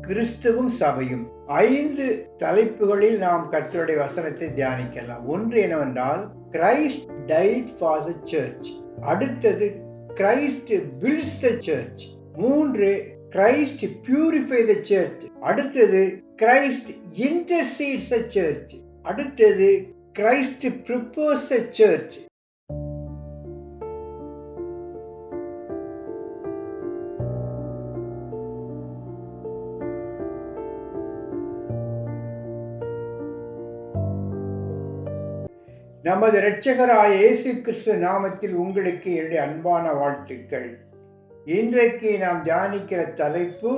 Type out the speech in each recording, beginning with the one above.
கிறிஸ்துவும் சபையும். 5 தலைப்புகளில் நாம் கர்த்தருடைய வசனத்தை தியானிக்கலாம். ஒன்று என்னவென்றால், Christ died for the church. அடுத்தது, Christ builds the church. 3, Christ purify the church. அடுத்தது, கிரைஸ்ட் இன்டர்சீட்ஸ் தி சர்ச். அடுத்தது, கிரைஸ்ட் ப்ரிப்பேர்ஸ் தி சர்ச். நமது இரட்சகராய இயேசு கிறிஸ்து நாமத்தில் உங்களுக்கு என்னுடைய அன்பான வாழ்த்துக்கள். இன்றைக்கு நாம் தியானிக்கிற தலைப்பு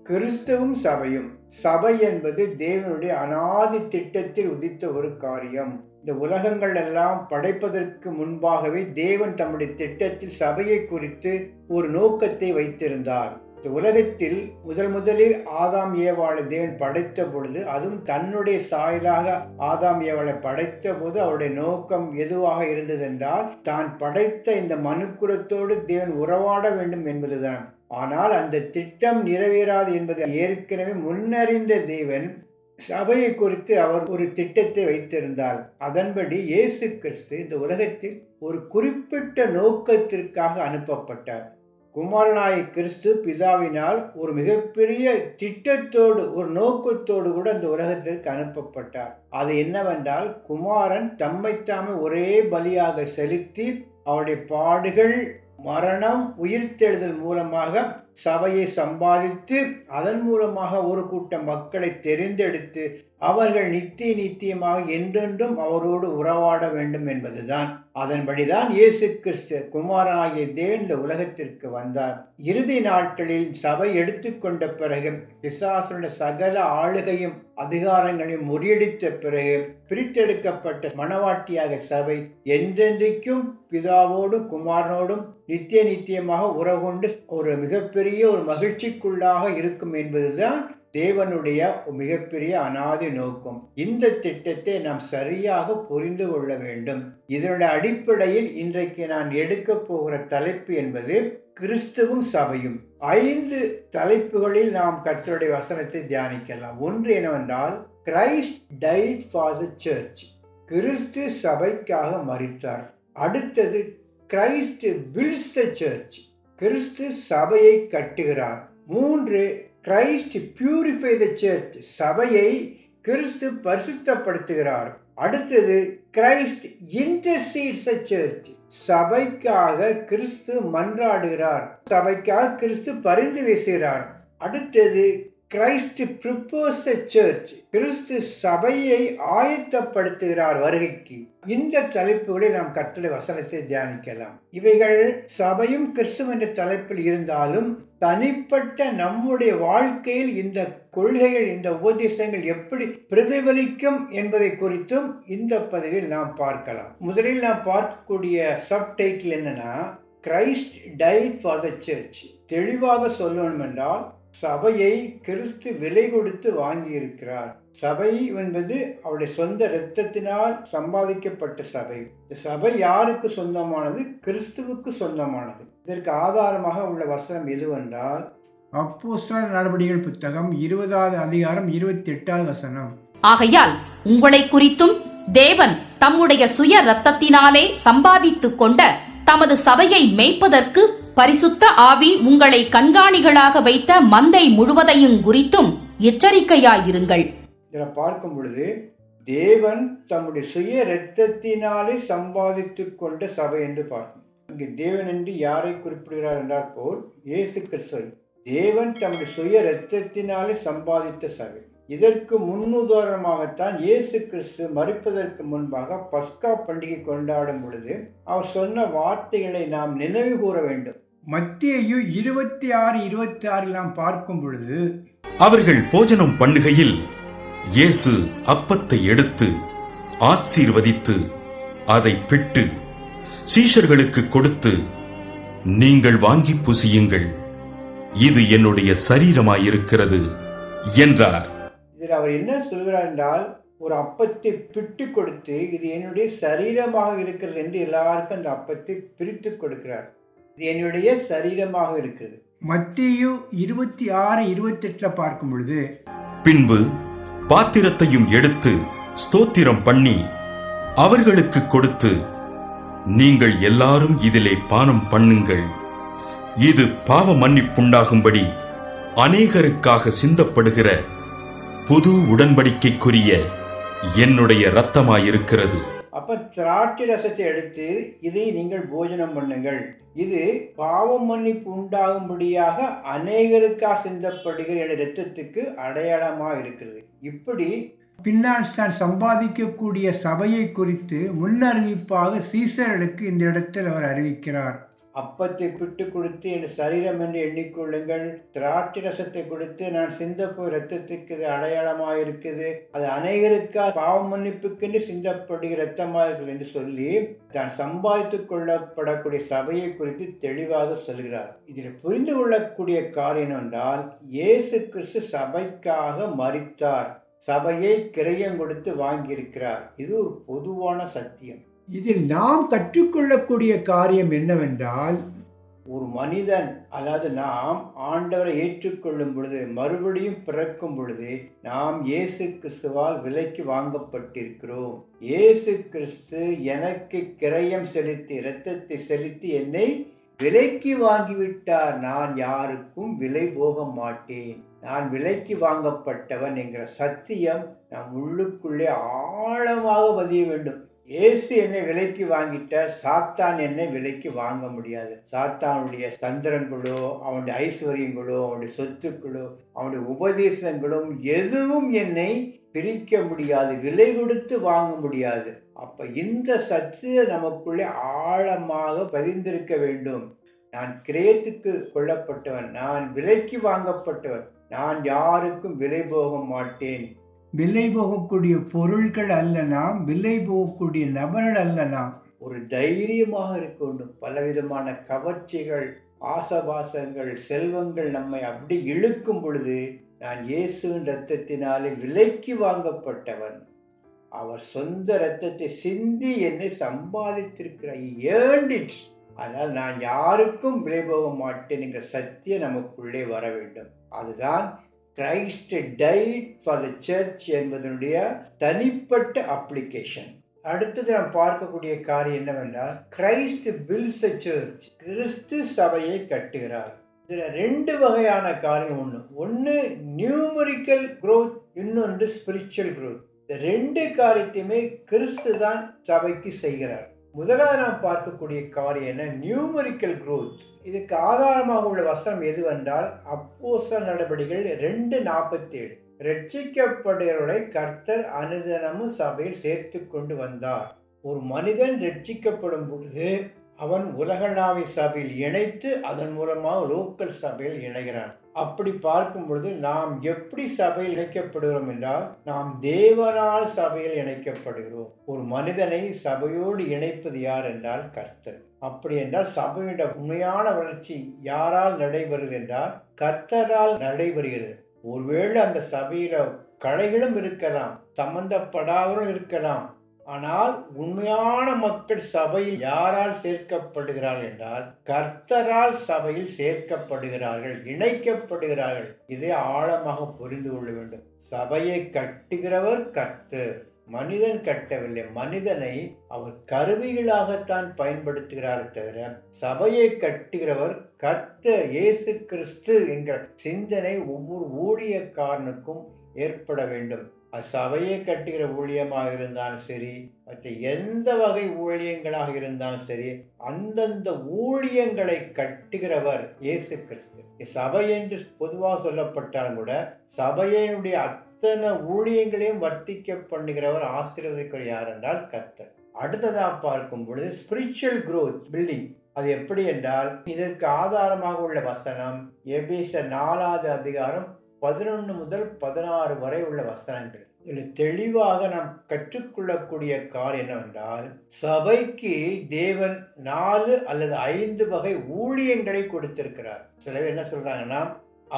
கிறிஸ்துவும் சபையும். சபை என்பது தேவனுடைய அநாதி திட்டத்தில் உதித்த ஒரு காரியம். இந்த உலகங்கள் எல்லாம் படைப்பதற்கு முன்பாகவே தேவன் தம்முடைய திட்டத்தில் சபையை குறித்து ஒரு நோக்கத்தை வைத்திருந்தார். இந்த உலகத்தில் முதலில் ஆதாம் ஏவாளை தேவன் படைத்த பொழுது, அதுவும் தன்னுடைய சாயலாக ஆதாம் ஏவாளை படைத்த போது அவருடைய நோக்கம் எதுவாக இருந்தது என்றால், தான் படைத்த இந்த மனுக்குலத்தோடு தேவன் உறவாட வேண்டும் என்பதுதான். ஆனால் அந்த திட்டம் நிறைவேறாது என்பதை ஏற்கனவே முன்னறிந்த தேவன் சபையை குறித்து அவர் ஒரு திட்டத்தை வைத்திருந்தார். அதன்படி இயேசு கிறிஸ்து இந்த உலகத்தில் ஒரு குறிப்பிட்ட நோக்கத்திற்காக அனுப்பப்பட்டார். குமாரனாய கிறிஸ்து பிதாவினால் ஒரு மிகப்பெரிய திட்டத்தோடு, ஒரு நோக்கத்தோடு கூட அந்த உலகத்திற்கு அனுப்பப்பட்டார். அது என்னவென்றால், குமாரன் தம்மைத்தாமே ஒரே பலியாக செலுத்தி அவருடைய பாடுகள், மரணம், உயிர்த்தெழுதல் மூலமாக சபையை சம்பாதித்து, அதன் மூலமாக ஒரு கூட்டம் மக்களை தெரிந்தெடுத்து அவர்கள் நித்தியமாக என்றென்றும் அவரோடு உறவாட வேண்டும் என்பதுதான். அதன்படிதான் இயேசு கிறிஸ்து குமாரனாகிய தேவன் இந்த உலகத்திற்கு வந்தார். இறுதி நாட்களில் சபை எடுத்துக்கொண்ட பிறகு, பிசாசுடைய சகல ஆளுகையும் அதிகாரங்களையும் முறியடித்த பிறகு, பிரித்தெடுக்கப்பட்ட மணவாட்டியாக சபை என்றென்றைக்கும் பிதாவோடும் குமாரனோடும் நித்தியமாக உறவு கொண்டு ஒரு மிகப்பெரிய ஒரு மகிழ்ச்சிக்குள்ளாக இருக்கும் என்பதுதான் தேவனுடைய மிகப்பெரிய அநாதி நோக்கம். இந்த திட்டத்தை நாம் சரியாக புரிந்து கொள்ள வேண்டும். இதனுடைய அடிப்படையில் இன்றைக்கு நான் எடுக்க போகிற தலைப்பு என்பது கிறிஸ்துவும் சபையும். 5 தலைப்புகளில் நாம் கர்த்தருடைய வசனத்தை தியானிக்கலாம். ஒன்று என்னவென்றால், Christ died for the church. கிறிஸ்து சபைக்காக மரித்தார். அடுத்தது, கிரைஸ்ட் பில்ட்ஸ் தி சர்ச். கிறிஸ்து சபையை கட்டுகிறார். 3, கிரைஸ்ட் பியூரிஃபை தி சர்ச். சபையை கிறிஸ்து பரிசுத்தப்படுத்துகிறார். அடுத்தது, கிரைஸ்ட் இன்டர்சீட்ஸ் தி சர்ச். சபைக்காக கிறிஸ்து மன்றாடுகிறார். சபைக்காக கிறிஸ்து பரிந்து பேசுகிறார். அடுத்தது, கிரைஸ்ட் ப்ரிப்பேர்ஸ் தி சர்ச். கிறிஸ்து சபையை ஆயத்தப்படுத்துகிறார் வருகைக்கு. இந்த தலைப்புகளில் நாம் கர்த்தருடைய வசனத்தை தியானிக்கலாம். இவைகள் சபையும் கிறிஸ்து என்ற தலைப்பில் இருந்தாலும், தனிப்பட்ட நம்முடைய வாழ்க்கையில் இந்த கொள்கைகள், இந்த உபதேசங்கள் எப்படி பிரதிபலிக்கும் என்பதை குறித்தும் இந்த பதிவில் நாம் பார்க்கலாம். முதலில் நாம் பார்க்கக்கூடிய சப்டைட்டில் என்னன்னா, Christ died for the search. தெளிவாக சொல்லணும் என்றால், சபையை கிறிஸ்து விலை கொடுத்து வாங்கி இருக்கிறார். சபை என்பது அவருடைய சொந்த இரத்தத்தினால் சம்பாதிக்கப்பட்ட சபை. சபை யாருக்கு சொந்தமானது? கிறிஸ்துவுக்கு சொந்தமானது. இதற்கு ஆதாரமாக உள்ள வசனம் எதுவென்றால், அப்போஸ்தலர் நடபடிகள் புத்தகம் 20வது அதிகாரம் 28வது வசனம். ஆகையால் உங்களை குறித்தும் தேவன் தம்முடைய சுய இரத்தத்தினாலே சம்பாதித்துக் கொண்ட தமது சபையை மேய்ப்பதற்கு பரிசுத்த ஆவி உங்களை கண்காணிகளாக வைத்த மந்தை முழுவதையும் குறித்தும் எச்சரிக்கையாயிருங்கள். இதில் பார்க்கும் பொழுது, தேவன் தம்முடைய சுய இரத்தத்தினாலே சம்பாதித்துக் கொண்ட சபை என்று பார்க்கும். இங்கு தேவன் என்று யாரை குறிப்பிடுகிறார் என்றால் போல் இயேசு கிறிஸ்துவை தேவன் தம்முடைய சுய இரத்தத்தினாலே சம்பாதித்த சபை. இதற்கு முன்னுதாரணமாகத்தான் இயேசு கிறிஸ்து மரிப்பதற்கு முன்பாக பஸ்கா பண்டிகை கொண்டாடும் பொழுது அவர் சொன்ன வார்த்தைகளை நாம் நினைவு கூற வேண்டும். மத்தேயு 26:26 நாம் பார்க்கும் பொழுது, அவர்கள் போஜனம் பண்ணுகையில் இயேசு அப்பத்தை எடுத்து ஆசீர்வதித்து அதை பிட்டு சீஷர்களுக்கு கொடுத்து, நீங்கள் வாங்கி புசியுங்கள், இது என்னுடைய சரீரமாயிருக்கிறது என்றார். இதில் அவர் என்ன சொல்கிறார் என்றால், ஒரு அப்பத்தை பிட்டு கொடுத்து, இது என்னுடைய சரீரமாக இருக்கிறது என்று எல்லாருக்கும் அந்த அப்பத்தை பிரித்து கொடுக்கிறார். இது என்னுடைய சரீரமாக இருக்கிறது. மத்தேயு 26:28 பார்க்கும் பொழுது, பின்பு பாத்திரத்தையும் எடுத்து ஸ்தோத்திரம் பண்ணி அவர்களுக்கு கொடுத்து, நீங்கள் எல்லாரும் இதிலே பானம் பண்ணுங்கள், இது பாவ மன்னிப்புண்டாகும்படி அநேகருக்காக சிந்தப்படுகிற புது உடன்படிக்கைக்குரிய என்னுடைய இரத்தமாயிருக்கிறது. அப்ப திராட்சை ரசத்தை எடுத்து இதை நீங்கள் போஜனம் பண்ணுங்கள், இது பாவம் மன்னிப்பு உண்டாகும்படியாக அநேகருக்காக சிந்தப்படுகிற என் இரத்தத்துக்கு அடையாளமா இருக்கிறது. இப்படி பின்னால் தான் சம்பாதிக்கக்கூடிய சபையை குறித்து முன்னறிவிப்பாக சீசர்களுக்கு இந்த இடத்தில் அவர் அறிவிக்கிறார். அப்பத்தை பிட்டு கொடுத்து என் சரீரம் என்று எண்ணிக்கொள்ளுங்கள், திராட்சை ரசத்தை கொடுத்து நான் சிந்தப்போ இரத்தத்துக்கு இது அடையாளமாக இருக்குது, அது அநேகருக்கா பாவ மன்னிப்புக்கென்று சிந்தப்படுகிற இரத்தமாக இருக்குது என்று சொல்லி தான் சம்பாதித்துக் கொள்ளப்படக்கூடிய சபையை குறித்து தெளிவாக சொல்கிறார். இதில் புரிந்து கொள்ளக்கூடிய காரியம் என்றால், இயேசு கிறிஸ்து சபைக்காக மரித்தார், சபையை கிரயம் கொடுத்து வாங்கியிருக்கிறார். இது ஒரு பொதுவான சத்தியம். இதில் நாம் கற்றுக்கொள்ளக்கூடிய காரியம் என்னவென்றால், ஒரு மனிதன், அதாவது நாம் ஆண்டவரை ஏற்றுக்கொள்ளும் பொழுது, மறுபடியும் பிறக்கும் பொழுது நாம் இயேசு கிறிஸ்துவால் விலைக்கு வாங்கப்பட்டிருக்கிறோம். இயேசு கிறிஸ்து எனக்கு கிரயம் செலுத்தி, இரத்தத்தை செலுத்தி என்னை விலைக்கு வாங்கிவிட்டார். நான் யாருக்கும் விலை போக மாட்டேன், நான் விலைக்கு வாங்கப்பட்டவன் என்கிற சத்தியம் நம் உள்ளுக்குள்ளே ஆழமாக பதிய வேண்டும். இயேசு என்னை விலைக்கு வாங்கிட்டார், சாத்தான் என்னை விலைக்கு வாங்க முடியாது. சாத்தானுடைய தந்திரங்களோ, அவனுடைய ஐஸ்வர்யங்களோ, அவனுடைய சொத்துக்களோ, அவனுடைய உபதேசங்களும் எதுவும் என்னை பிரிக்க முடியாது, விலை கொடுத்து வாங்க முடியாது. அப்ப இந்த சத்தியம் நமக்குள்ளே ஆழமாக பதிந்திருக்க வேண்டும். நான் கிரயத்துக்கு கொள்ளப்பட்டவன், நான் விலைக்கு வாங்கப்பட்டவன், நான் யாருக்கும் விலை போக மாட்டேன். விலை போகக்கூடிய பொருட்கள் அல்ல நாம், விலை போகக்கூடிய நபர்கள் அல்ல நாம். ஒரு தைரியமாக இருக்க வேண்டும். பலவிதமான கவர்ச்சிகள், ஆசபாசங்கள், செல்வங்கள் நம்மை அப்படி இழுக்கும் பொழுது, நான் இயேசுவின் இரத்தத்தினாலே விலைக்கு வாங்கப்பட்டவன், அவர் சொந்த இரத்தத்தை சிந்தி என்னை சம்பாதித்திருக்கிறார், அதனால் நான் யாருக்கும் விலை போக மாட்டேன் என்கிற சத்தியம் நமக்குள்ளே வர வேண்டும். அதுதான் Christ died for the church என்பதனுடைய தனிப்பட்ட அப்ளிகேஷன். அடுத்தது நாம் பார்க்கக்கூடிய காரியம் என்னவென்றால், Christ builds a church, கிறிஸ்து சபையை கட்டுகிறார். இதுல ரெண்டு வகையான காரியம். ஒன்னு நியூமரிக்கல் growth, இன்னொன்று ஸ்பிரிச்சுவல் growth. இந்த ரெண்டு காரியத்தையுமே கிறிஸ்து தான் சபைக்கு செய்கிறார். முதலாவது நாம் பார்க்கக்கூடிய காரியம் என்ன? Numerical growth. இதுக்கு ஆதாரமாக உள்ள வசனம் எதுவென்றால், அப்போஸ்தலர் நடபடிகள் 2:47. ரட்சிக்கப்படுகிறவர்களை கர்த்தர் அனுதினமும் சபையில் சேர்த்து கொண்டு வந்தார். ஒரு மனிதன் ரட்சிக்கப்படும் பொழுது அவன் உலகளாவிய சபையில் இணைத்து அதன் மூலமாக லோக்கல் சபையில் இணைகிறான். அப்படி பார்க்கும் பொழுது நாம் எப்படி சபையில் இணைக்கப்படுகிறோம் என்றால், நாம் தேவனால் சபையில் இணைக்கப்படுகிறோம். ஒரு மனிதனை சபையோடு இணைப்பது யார் என்றால் கர்த்தர். அப்படி என்றால் சபையோட உண்மையான வளர்ச்சி யாரால் நடைபெறுகிறது என்றால் கர்த்தரால் நடைபெறுகிறது. ஒருவேளை அந்த சபையில களைகளும் இருக்கலாம், சம்பந்தப்படாதவரும் இருக்கலாம். ஆனால் உண்மையான மக்கள் சபையில் யாரால் சேர்க்கப்படுகிறார்கள் என்றால் கர்த்தரால் சபையில் சேர்க்கப்படுகிறார்கள், இணைக்கப்படுகிறார்கள். இதை ஆழமாக புரிந்து கொள்ள வேண்டும். சபையை கட்டுகிறவர் கர்த்தர், மனிதன் கட்டவில்லை. மனிதனை அவர் கருவிகளாகத்தான் பயன்படுத்துகிறார் தவிர சபையை கட்டுகிறவர் கர்த்தர் இயேசு கிறிஸ்து என்கிற சிந்தனை ஒவ்வொரு ஊழியக்காரனுக்கும் ஏற்பட வேண்டும். அது சபையை கட்டுகிற ஊழியமாக இருந்தாலும் சரி, மற்ற எந்த வகை ஊழியங்களாக இருந்தாலும் சரி, அந்தந்த ஊழியங்களை கட்டுகிறவர் இயேசு கிறிஸ்து. சபை என்று பொதுவாக சொல்லப்பட்டாலும் கூட சபையினுடைய அத்தனை ஊழியங்களையும் வர்த்திக்க பண்ணுகிறவர், ஆசீர்வதிக்கிற யார் என்றால் கர்த்தர். அடுத்ததாக பார்க்கும் பொழுது ஸ்பிரிச்சுவல் growth பில்டிங். அது எப்படி என்றால், இதற்கு ஆதாரமாக உள்ள வசனம் எபேசியர் 4:11 முதல் 16 வரை உள்ள வசனங்கள். இதில் தெளிவாக நாம் கற்றுக்கொள்ளக்கூடிய காரியம் என்னவென்றால், சபைக்கு தேவன் 4 அல்லது 5 வகை ஊழியங்களை கொடுத்திருக்கிறார். சில பேர் என்ன சொல்றாங்கன்னா,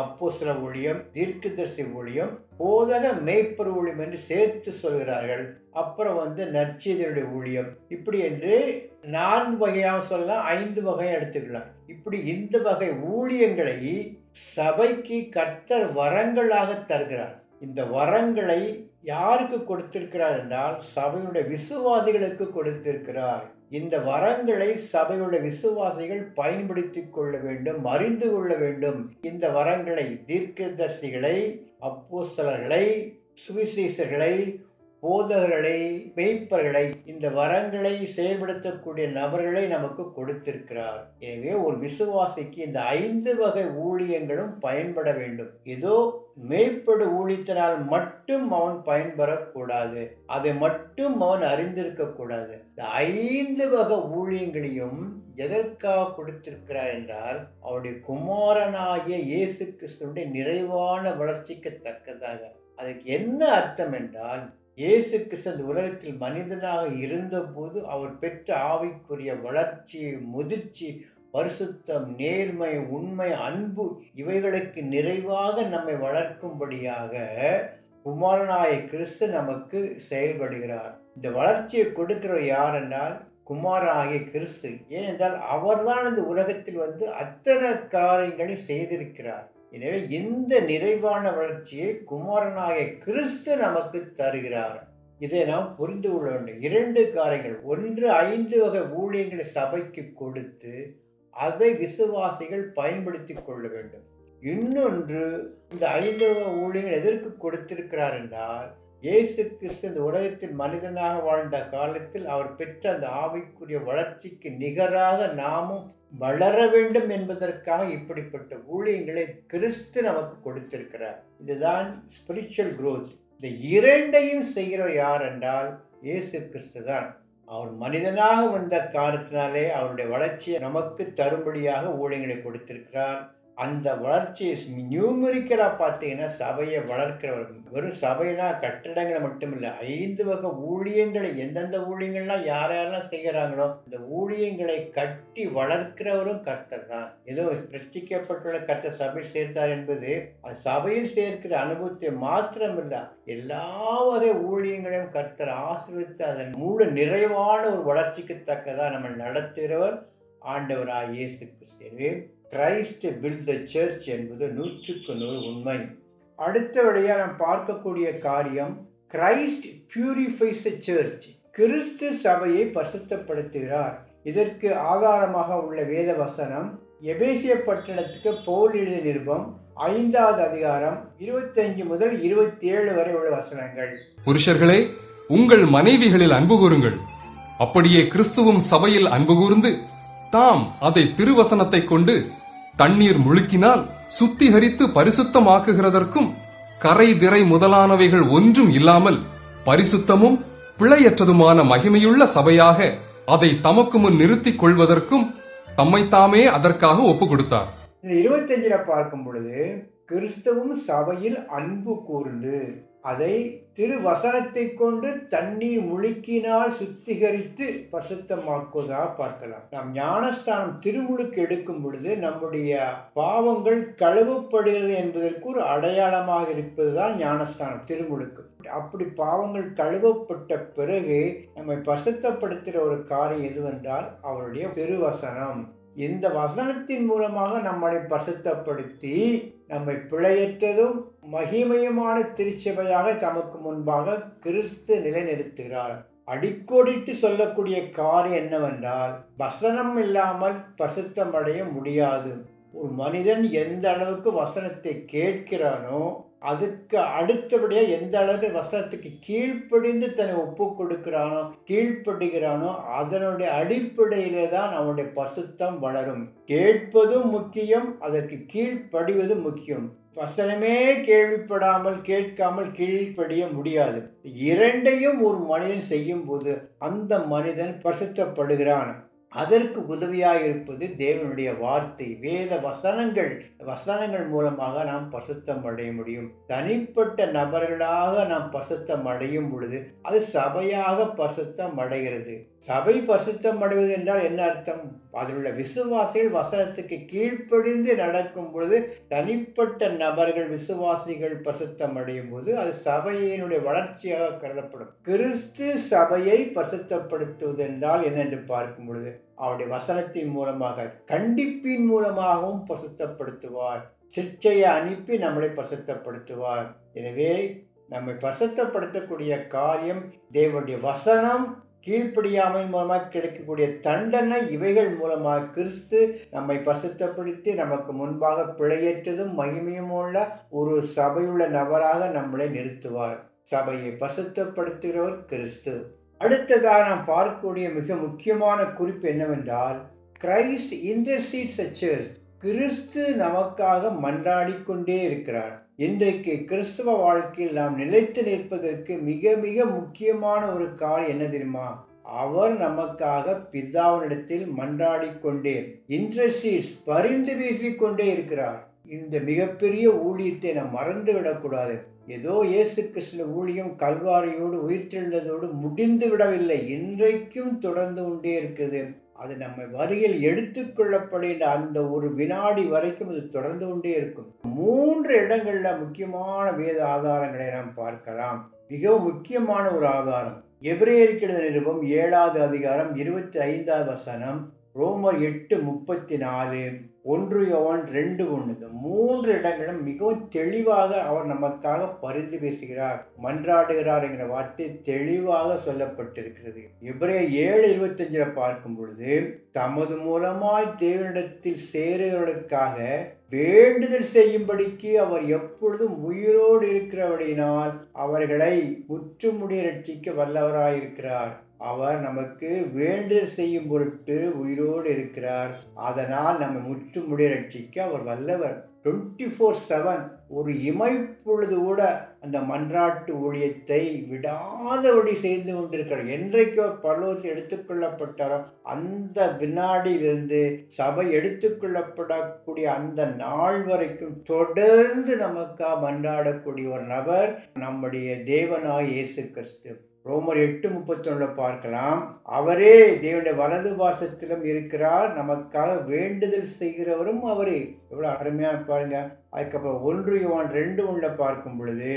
அப்போஸ்தல ஊழியம், தீர்க்கதரிசி ஊழியம், போதக மேய்ப்பர் ஊழியம் என்று சேர்த்து சொல்கிறார்கள். அப்புறம் நற்செய்தியுடைய ஊழியம், இப்படி என்று 4 வகையாக சொல்லலாம், 5 வகையாக எடுத்துக்கலாம். இப்படி இந்த வகை ஊழியங்களை சபைக்கு கர்த்தர் வரங்களாக தருகிறார். இந்த வரங்களை யாருக்கு கொடுத்திருக்கிறார் என்றால் சபையுடைய விசுவாசிகளுக்கு கொடுத்திருக்கிறார். இந்த வரங்களை சபையுடைய விசுவாசிகள் பயன்படுத்திக் கொள்ள வேண்டும், அறிந்து கொள்ள வேண்டும். இந்த வரங்களை தீர்க்கதரிசிகளை, அப்போஸ்தலர்களை, சுவிசேஷர்களை, போதகர்களை, மேய்ப்பர்களை, இந்த வரங்களை செயல்படுத்தக்கூடிய நபர்களை நமக்கு கொடுத்திருக்கிறார். எனவே ஒரு விசுவாசிக்கு இந்த 5 வகை ஊழியங்களும் பயன்பட வேண்டும். ஏதோ மேய்ப்படு ஊழியத்தினால் மட்டும் அவன் பயன்பெறக்கூடாது, அதை மட்டும் அவன் அறிந்திருக்க கூடாது. இந்த 5 வகை ஊழியங்களையும் எதற்காக கொடுத்திருக்கிறார் என்றால் அவருடைய குமாரனாகிய இயேசு கிறிஸ்துவினுடைய நிறைவான வளர்ச்சிக்கு தக்கதாக. அதுக்கு என்ன அர்த்தம் என்றால், இயேசு கிறிஸ்து உலகத்தில் மனிதனாக இருந்தபோது அவர் பெற்ற ஆவிக்குரிய வளர்ச்சி, முதிர்ச்சி, பரிசுத்தம், நேர்மை, உண்மை, அன்பு இவைகளுக்கு நிறைவாக நம்மை வளர்க்கும்படியாக குமாரனாய கிறிஸ்து நமக்கு செயல்படுகிறார். இந்த வளர்ச்சியை கொடுக்கிறவர் யார் என்றால் குமாரனாகிய கிறிஸ்து. ஏனென்றால் அவர்தான் இந்த உலகத்தில் அத்தனை காரியங்களை செய்திருக்கிறார். எனவே இந்த நிறைவான வளர்ச்சியை குமாரனாகிய கிறிஸ்து நமக்கு தருகிறார். இதை நாம் புரிந்து கொள்ள வேண்டும். 2 காரியங்கள். ஒன்று, 5 வகை ஊழியங்களை சபைக்கு கொடுத்து அதை விசுவாசிகள் பயன்படுத்தி கொள்ள வேண்டும். இன்னொன்று, இந்த 5 வகை ஊழியங்கள் எதற்கு கொடுத்திருக்கிறார் என்றால் இயேசு கிறிஸ்து இந்த உலகத்தில் மனிதனாக வாழ்ந்த காலத்தில் அவர் பெற்ற அந்த ஆவிக்குரிய வளர்ச்சிக்கு நிகராக நாமும் வளர வேண்டும் என்பதற்காக இப்படிப்பட்ட ஊழியங்களை கிறிஸ்து நமக்கு கொடுத்திருக்கிறார். இதுதான் ஸ்பிரிச்சுவல் growth. இந்த 2ஐயும் செய்கிறவர் யார் என்றால் இயேசு கிறிஸ்து தான். அவர் மனிதனாக வந்த காரணத்தினாலே அவருடைய வளர்ச்சியை நமக்கு தரும்படியாக ஊழியங்களை கொடுத்திருக்கிறார். அந்த வளர்ச்சியை நியூமெரிக்கலா பார்த்தீங்கன்னா சபையை வளர்க்கிறவர். வெறும் சபைனா கட்டடங்களை மட்டும் இல்லை, 5 வகை ஊழியங்களை, எந்தெந்த ஊழியங்கள்லாம் யாரெல்லாம் செய்கிறாங்களோ இந்த ஊழியங்களை கட்டி வளர்க்கிறவரும் கர்த்தர் தான். ஏதோ பிரஷ்டிக்கப்பட்டுள்ள கர்த்தர் சபை சேர்த்தார் என்பது அது சபையில் சேர்க்கிற அனுபவத்தை மாத்திரமில்லை, எல்லா வகை ஊழியங்களையும் கர்த்தர் ஆசீர்வதித்து அதன் முழு நிறைவான ஒரு வளர்ச்சிக்கு தக்கதா நம்ம நடத்துகிறவர் ஆண்டவராய் இயேசு கிறிஸ்து. கிரைஸ்ட் பில்ட் த சர்ச் என்பது 100க்கு 100 உண்மை. அடுத்தபடியாக நாம் பார்க்கக்கூடிய காரியம், கிரைஸ்ட் பியூரிஃபைஸ் த சர்ச். கிறிஸ்து சபையை பரிசுத்தப்படுத்துகிறார். இதற்கு ஆதாரமாக உள்ள வேத வசனம் எபேசிய பட்டணத்துக்கு பவுல் எழுதிய நிருபம் 5வது அதிகாரம் 25 முதல் 27 வரை உள்ள வசனங்கள். புருஷர்களே, உங்கள் மனைவிகளில் அன்பு கூறுங்கள், அப்படியே கிறிஸ்துவும் சபையில் அன்பு கூர்ந்து தாம் அதை திருவசனத்தை கொண்டு தண்ணீர் முழுக்கினால் சுத்திகரித்து பரிசுத்தமாக்குகிறதற்கும் கரை திரை முதலானவைகள் ஒன்றும் இல்லாமல் பரிசுத்தமும் பிழையற்றதுமான மகிமையுள்ள சபையாக அதை தமக்கு முன் நிறுத்திக் கொள்வதற்கும் தம்மைத்தாமே அதற்காக ஒப்பு கொடுத்தார். 25 பார்க்கும் பொழுது கிறிஸ்துவும் சபையில் அன்பு கூர்ந்து அதை திருவசனத்தை கொண்டு தண்ணீர் முழுக்கினால் சுத்திகரித்து பரிசுத்தமாக்குவதாக பார்க்கலாம். நாம் ஞானஸ்தானம் திருமுழுக்கு எடுக்கும் பொழுது நம்முடைய பாவங்கள் கழுவப்படுகிறது என்பதற்கு ஒரு அடையாளமாக இருப்பதுதான் ஞானஸ்தானம், திருமுழுக்கு. அப்படி பாவங்கள் கழுவப்பட்ட பிறகு நம்மை பரிசுத்தப்படுத்துகிற ஒரு காரியம் எதுவென்றால் அவருடைய திருவசனம். இந்த வசனத்தின் மூலமாக நம்மை பரிசுத்தப்படுத்தி நம்மை பிழையற்றதும் மகிமையுமான திருச்சபையாக தமக்கு முன்பாக கிறிஸ்து நிலைநிறுத்துகிறார். அடிக்கோடிட்டு சொல்லக்கூடிய காரியம் என்னவென்றால், வசனம் இல்லாமல் பரிசுத்தம் அடைய முடியாது. ஒரு மனிதன் எந்த அளவுக்கு வசனத்தை கேட்கிறானோ அதுக்கு அடுத்தபடியா எந்த அளவுக்கு வசனத்துக்கு கீழ்ப்படிந்து தன்னை ஒப்பு கொடுக்கிறானோ, கீழ்ப்படுகிறானோ, அதனுடைய அடிப்படையிலே தான் அவனுடைய பரிசுத்தம் வளரும். கேட்பதும் முக்கியம், அதற்கு கீழ்ப்படிவதும் முக்கியம். வசனமே கேள்விப்படாமல் கேட்காமல் கீழ்ப்படிய முடியாது. 2ஐயும் ஒரு மனிதன் செய்யும் போது அந்த மனிதன் பரிசுத்தப்படுகிறான். அதற்கு உதவியாக இருப்பது தேவனுடைய வார்த்தை, வேத வசனங்கள் மூலமாக நாம் பரிசுத்தம் அடைய முடியும். தனிப்பட்ட நபர்களாக நாம் பரிசுத்தம் அடையும் பொழுது அது சபையாக பரிசுத்தம் அடைகிறது. சபை பரிசுத்தம் அடைவது என்றால் என்ன அர்த்தம்? அதில் உள்ள விசுவாசிகள் வசனத்துக்கு கீழ்ப்படிந்து நடக்கும் பொழுது தனிப்பட்ட நபர்கள் விசுவாசிகள் பரிசுத்தம் அடையும் போது அது சபையினுடைய வளர்ச்சியாக கருதப்படும். கிறிஸ்து சபையை பரிசுத்தப்படுத்துவது என்றால் என்னென்று பார்க்கும் பொழுது அவருடைய வசனத்தின் மூலமாக, கண்டிப்பின் மூலமாகவும் பரிசுத்தப்படுத்துவார். சிற்சையை அனுப்பி நம்மளை பரிசுத்தப்படுத்துவார். எனவே நம்மை பரிசுத்தப்படுத்தக்கூடிய காரியம் தேவனுடைய வசனம், கீழ்ப்படியாமை மூலமாக கிடைக்கக்கூடிய தண்டனை, இவைகள் மூலமாக கிறிஸ்து நம்மை பரிசுத்தப்படுத்தி நமக்கு முன்பாக பிழையற்றதும் மகிமையுமுள்ள ஒரு சபையுள்ள நபராக நம்மளை நிறுத்துவார். சபையை பரிசுத்தப்படுத்துகிறவர் கிறிஸ்து. அடுத்ததாக நாம் பார்க்கக்கூடிய மிக முக்கியமான குறிப்பு என்னவென்றால், கிரைஸ்ட் இன்டர்சீட்ஸ் எ சர்ச். கிறிஸ்து நமக்காக மன்றாடி கொண்டே இருக்கிறார். இன்றைக்கு கிறிஸ்தவ வாழ்க்கையில் நாம் நிலைத்து நிற்பதற்கு மிக மிக முக்கியமான ஒரு காரியம் என்ன தெரியுமா? அவர் நமக்காக பிதாவினிடத்தில் மன்றாடி கொண்டே, இன்டர்சீட்ஸ், பரிந்து வீசிக்கொண்டே இருக்கிறார். இந்த மிகப்பெரிய ஊழியத்தை நாம் மறந்து விடக்கூடாது. ஏதோ இயேசு கிறிஸ்து ஊழியம் கல்வாரியோடு உயிர்த்தெழுந்ததோடு முடிந்து விடவில்லை, இன்றைக்கும் தொடர்ந்து கொண்டே இருக்குது. அது நம்ம வருகையில் எடுத்துக்கொள்ளப்படுகின்ற அந்த ஒரு வினாடி வரைக்கும் அது தொடர்ந்து கொண்டே இருக்கும். 3 இடங்கள்ல முக்கியமான வேத ஆதாரங்களை நாம் பார்க்கலாம். மிகவும் முக்கியமான ஒரு ஆதாரம் எபிரேயருக்கு எழுதின நிருபம் 7வது அதிகாரம் 25வது வசனம், ரோமர் 8:34, 1 யோவான் 2:1. இந்த 3 இடங்களும் மிகவும் தெளிவாக அவர் நமக்காக பரிந்து பேசுகிறார், மன்றாடுகிறார் என்கிற வார்த்தை தெளிவாக சொல்லப்பட்டிருக்கிறது. எபிரேயர் 7:25 பார்க்கும் பொழுது, தமது மூலமாய் தேவனிடத்தில் சேருகிறவர்களுக்காக வேண்டுதல் செய்யும்படிக்கு அவர் எப்பொழுதும் உயிரோடு இருக்கிறபடியினால் அவர்களை முற்றுமுடிய ரட்சிக்க வல்லவராயிருக்கிறார். அவர் நமக்கு வேண்டுதல் செய்யும் பொருட்டு உயிரோடு இருக்கிறார். அதனால் நம்ம முற்றுமுடிய ரட்சிக்க அவர் வல்லவர். 24/7 ஒரு இமைப்பொழுது கூட அந்த மன்றாட்டு ஊழியத்தை விடாதபடி செய்து கொண்டிருக்கிறார். என்றைக்கு அவர் பரலோகத்தில் எடுத்துக்கொள்ளப்பட்டாரோ அந்த வினாடியிலிருந்து சபை எடுத்துக்கொள்ளப்படக்கூடிய அந்த நாள் வரைக்கும் தொடர்ந்து நமக்காக மன்றாடக்கூடிய ஒரு நபர் நம்முடைய தேவனாய் இயேசு கிறிஸ்து. ரோமர் 8:31 பார்க்கலாம். அவரே தேவனுடைய வலது பாசத்திலும் இருக்கிறார், நமக்காக வேண்டுதல் செய்கிறவரும் அவரே. எவ்வளவு அருமையா பாருங்க. அதுக்கப்புறம் 1 யோவான் 2:1 பார்க்கும் பொழுது,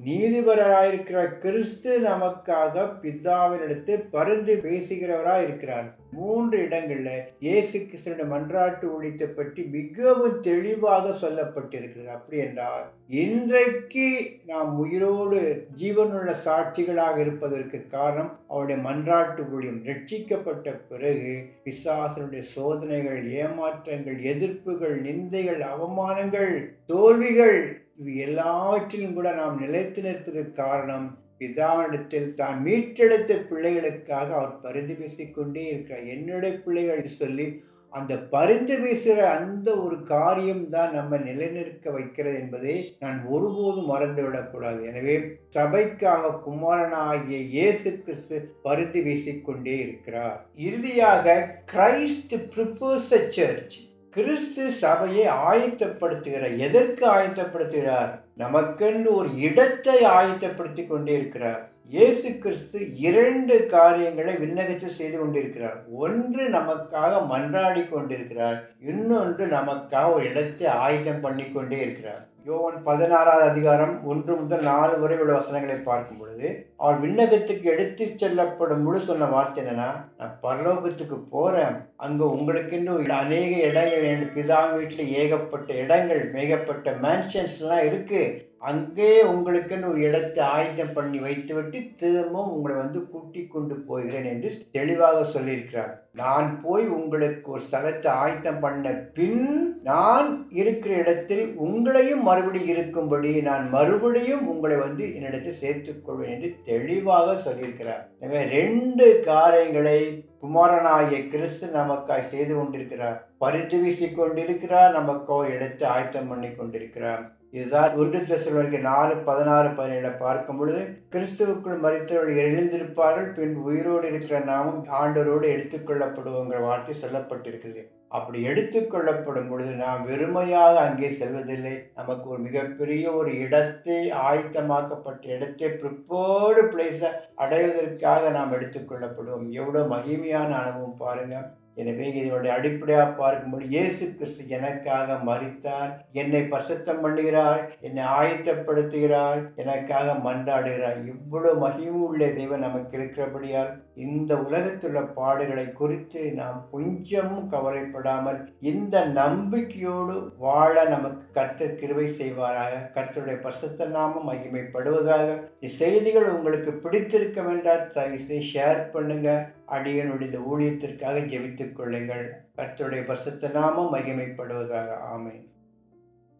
நீதிபரராயிருக்கிற கிறிஸ்து நமக்காக பிதாவினிடத்தில் பரிந்து பேசுகிறவராய் இருக்கிறார். 3 இடங்கள்ல இயேசு கிறிஸ்துவினுடைய மன்றாட்டு ஊழியத்தை பற்றி மிகவும் தெளிவாக சொல்லப்பட்டிருக்கிறது. அப்படி என்றால் இன்றைக்கு நாம் உயிரோடு ஜீவனுள்ள சாட்சிகளாக இருப்பதற்கு காரணம் அவருடைய மன்றாட்டு ஊழியம். ரட்சிக்கப்பட்ட பிறகு பிசாசனுடைய சோதனைகள், ஏமாற்றங்கள், எதிர்ப்புகள், நிந்தைகள், அவமானங்கள், தோல்விகள், இவை எல்லாவற்றிலும் கூட நாம் நிலைத்து நிற்பதற்கு காரணம் பிதாவினிடத்தில் தான் மீட்டெடுத்த பிள்ளைகளுக்காக அவர் பரிந்து பேசிக்கொண்டே இருக்கிறார். என்னுடைய பிள்ளைகள் சொல்லி அந்த பரிந்து பேசுகிற அந்த ஒரு காரியம் தான் நம்ம நிலைநிற்க வைக்கிறது என்பதை நான் ஒருபோதும் மறந்துவிடக்கூடாது. எனவே சபைக்காக குமாரனாகிய இயேசு கிறிஸ்து பரிந்து பேசிக்கொண்டே இருக்கிறார். இறுதியாக கிரைஸ்ட் ப்ரிப்பேர்ஸ் எ சர்ச். கிறிஸ்து சபையை ஆயத்தப்படுத்துகிறார். எதற்கு ஆயத்தப்படுத்துகிறார்? நமக்கென்று ஒரு இடத்தை ஆயத்தப்படுத்தி கொண்டே இருக்கிறார். இயேசு கிறிஸ்து 2 காரியங்களை விண்ணகத்தில் செய்து கொண்டிருக்கிறார். ஒன்று நமக்காக மன்றாடி கொண்டிருக்கிறார், இன்னொன்று நமக்காக ஒரு இடத்தை ஆயத்தம் பண்ணி கொண்டே இருக்கிறார். யோவான் 16வது அதிகாரம் 1 முதல் 4 வரை உள்ள வசனங்களை பார்க்கும் பொழுது, அவர் விண்ணகத்துக்கு எடுத்து செல்லப்படும் முழு சொன்ன வார்த்தை என்னன்னா, நான் பரலோகத்துக்கு போறேன், அங்க உங்களுக்கென்று அநேக இடங்கள், என் பிதா வீட்டில் ஏகப்பட்ட இடங்கள், மேகப்பட்ட மேன்ஷன்ஸ் எல்லாம் இருக்கு, அங்கே உங்களுக்குன்னு ஒரு இடத்தை ஆயத்தம் பண்ணி வைத்துவிட்டு திரும்பவும் உங்களை கூட்டி கொண்டு போகிறேன் என்று தெளிவாக சொல்லியிருக்கிறார். நான் போய் உங்களுக்கு ஒரு ஸ்தலத்தை ஆயத்தம் பண்ண பின் நான் இருக்கிற இடத்தில் உங்களையும் மறுபடியும் இருக்கும்படி நான் மறுபடியும் உங்களை என்னிடத்தில் சேர்த்துக் கொள்வேன் என்று தெளிவாக சொல்லியிருக்கிறார். எனவே 2 காரியங்களை குமாரனாகிய கிறிஸ்து நமக்காய் செய்து கொண்டிருக்கிறார். பரிந்து வீசிக் கொண்டிருக்கிறார், நமக்கு ஒரு இடத்தை ஆயத்தம் பண்ணி கொண்டிருக்கிறார். இதுதான் 1 தெசலோனிக்கேயர் 4:16-17 பார்க்கும் பொழுது, கிறிஸ்துவுக்குள் மரித்தவர்கள் எழுந்திருப்பார்கள், பின் உயிரோடு இருக்கிற நாமும் ஆண்டவரோடு எடுத்துக்கொள்ளப்படுவோங்கிற வார்த்தை சொல்லப்பட்டிருக்கிறது. அப்படி எடுத்துக்கொள்ளப்படும் பொழுது நாம் வெறுமையாக அங்கே செல்வதில்லை. நமக்கு ஒரு மிகப்பெரிய ஒரு இடத்தை, ஆயத்தமாக்கப்பட்ட இடத்தை, ப்ரிப்பேர்டு பிளேஸை அடைவதற்காக நாம் எடுத்துக்கொள்ளப்படுவோம். எவ்வளவு மகிமையான அனுபவம் பாருங்க. எனவே இதனுடைய அடிப்படையாக பார்க்கும்போது இயேசு கிறிஸ்து எனக்காக மரித்தார், என்னை பரிசுத்தம் பண்ணுகிறார், என்னை ஆயத்தப்படுத்துகிறார், எனக்காக மன்றாடுகிறார். இவ்வளவு மகிமை உள்ள தேவன் நமக்கு இருக்கிறபடியால் இந்த உலகத்துள்ள பாடுகளை குறித்து நாம் கொஞ்சமும் கவலைப்படாமல் இந்த நம்பிக்கையோடு வாழ நமக்கு கர்த்தர் கிருபை செய்வாராக. கர்த்தருடைய பரிசுத்த நாமம் மகிமைப்படுவதாக. செய்திகள் உங்களுக்கு பிடித்திருக்கும் என்றால் தயவு செய்து ஷேர் பண்ணுங்க. அடியனுடைய ஊழியத்திற்காக ஜெபித்துக் கொள்ளுங்கள். கர்த்தருடைய பரிசுத்த நாமம் மகிமைப்படுவதாக. ஆமென்.